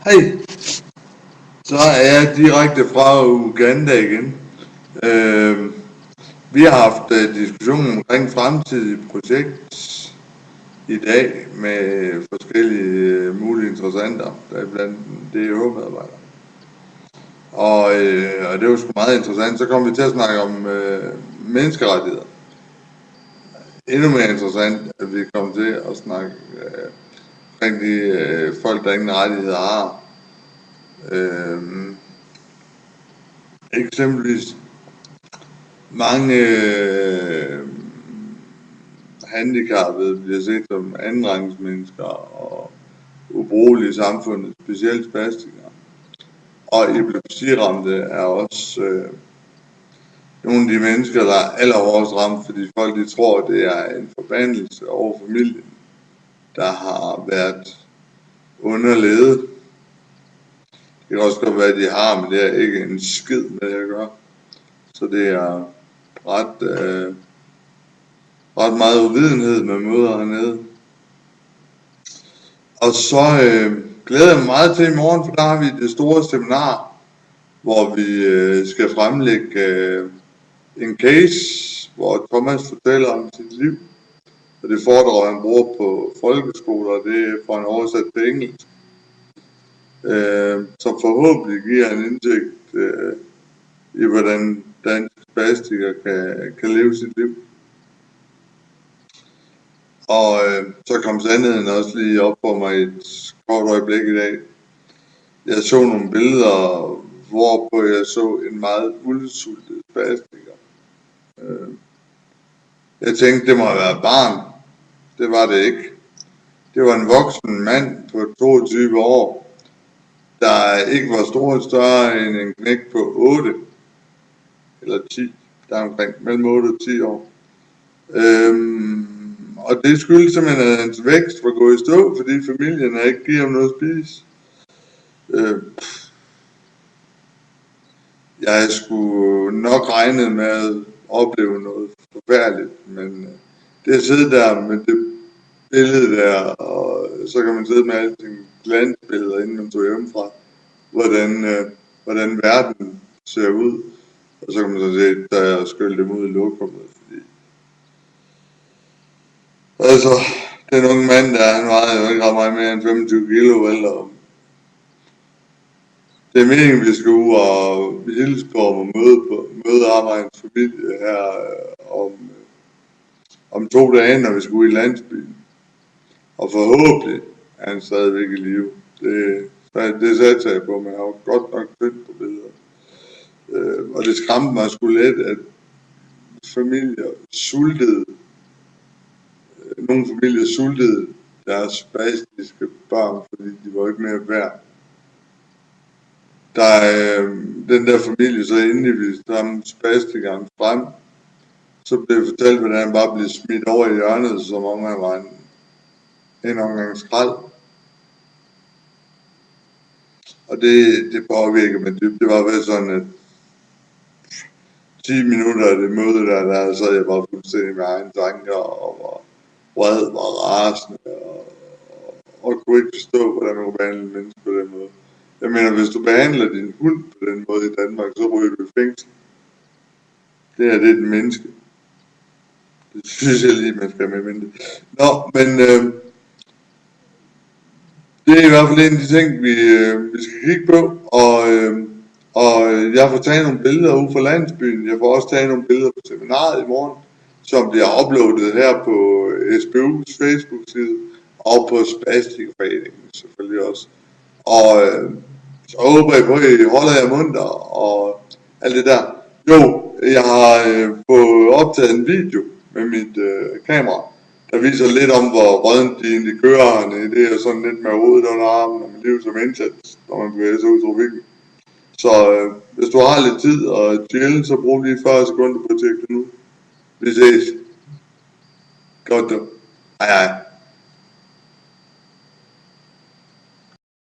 Hej, så er jeg direkte fra Uganda igen. Vi har haft diskussioner omkring fremtidige projekt i dag med forskellige mulige interessenter, der er blandt DH-medarbejdere. Og det var sgu meget interessant. Så kom vi til at snakke om menneskerettigheder. Endnu mere interessant, at vi kom til at snakke omkring de folk, der ingen rettigheder har. Eksempelvis mange handicappede bliver set som andenrangsmennesker og ubrugelige i samfundet, specielt spastikere. Og epilepsiramte er også nogle af de mennesker, der er allerhårdest ramt, fordi folk de tror, det er en forbandelse over familien, der har været underlevet. Det kan også godt være, at de har, men det er ikke en skid med det at gøre. Så det er ret meget uvidenhed, man møder hernede. Og så glæder jeg mig meget til i morgen, for der har vi det store seminar, hvor vi skal fremlægge en case, hvor Thomas fortæller om sit liv. Og det foredrag, han bruger på folkeskoler, det får han oversat til engelsk. Som forhåbentlig giver en indsigt i, hvordan danske spastikere kan leve sit liv. Og så kom sandheden også lige op for mig et kort øjeblik i dag. Jeg så nogle billeder, hvorpå jeg så en meget udsultet spastiker. Jeg tænkte, det må være barn. Det var det ikke. Det var en voksen mand på 22 år, der ikke var større end en knægt på 8 eller 10, der er omkring mellem 8 og 10 år. Og det skyldes simpelthen, at hans vækst var gået i stå, fordi familien ikke givet ham noget at spise. Jeg skulle nok regne med at opleve noget forfærdeligt, men det at sidde der med det billede der, og så kan man sidde med alle sine glansbilleder, inden man tog hjemmefra, hvordan verden ser ud, og så kan man så se, der er skyldt dem ud i lokummet, fordi altså, den unge mand der, han vejer jo ikke ret meget mere end 25 kilo, eller det er meningen, vi skal ud og hilse på og møde Amagerens familie her om 2 dage, når vi skal ud i landsbyen. Og forhåbentlig er han stadigvæk i live. Det satte jeg på, men jeg har godt nok tyndt på billeder. Og det skræmte mig sgu lidt, at familier sultede. Nogle familier sultede deres spastiske børn, fordi de var ikke mere værd. Den der familie, så endelig vi ham spastikeren frem, så blev det fortalt, hvordan han bare blev smidt over i hjørnet, som om han var en omgang skrald. Og det påvirker mig dybt. Det var vel sådan, at 10 minutter af det møde der sad jeg bare fuldstændig med egne tanker, og var vred, var rasende, og kunne ikke forstå, hvordan man kunne behandle en menneske på den måde. Jeg mener, hvis du behandler din hund på den måde i Danmark, så ryger du i fængsel. Det er den menneske. Det synes jeg lige, man skal med. Nå, men det er i hvert fald en af de ting, vi skal kigge på, og jeg får taget nogle billeder ud fra landsbyen. Jeg får også taget nogle billeder på seminaret i morgen, som bliver uploadet her på SBU's Facebook-side, og på Spastikforeningen selvfølgelig også. Og så håber jeg på, at I holder jer munter og alt det der. Jo, jeg har fået optaget en video med mit kamera, der viser lidt om, hvor rådent de egentlig kører hernede. Det er sådan lidt med hovedet under armen og med liv som indsats, når man bevæger sig ud i trafikken. Så hvis du har lidt tid og chill, så brug lige 40 sekunder på at tjekke det nu. Vi ses. Godt du. Hej hej.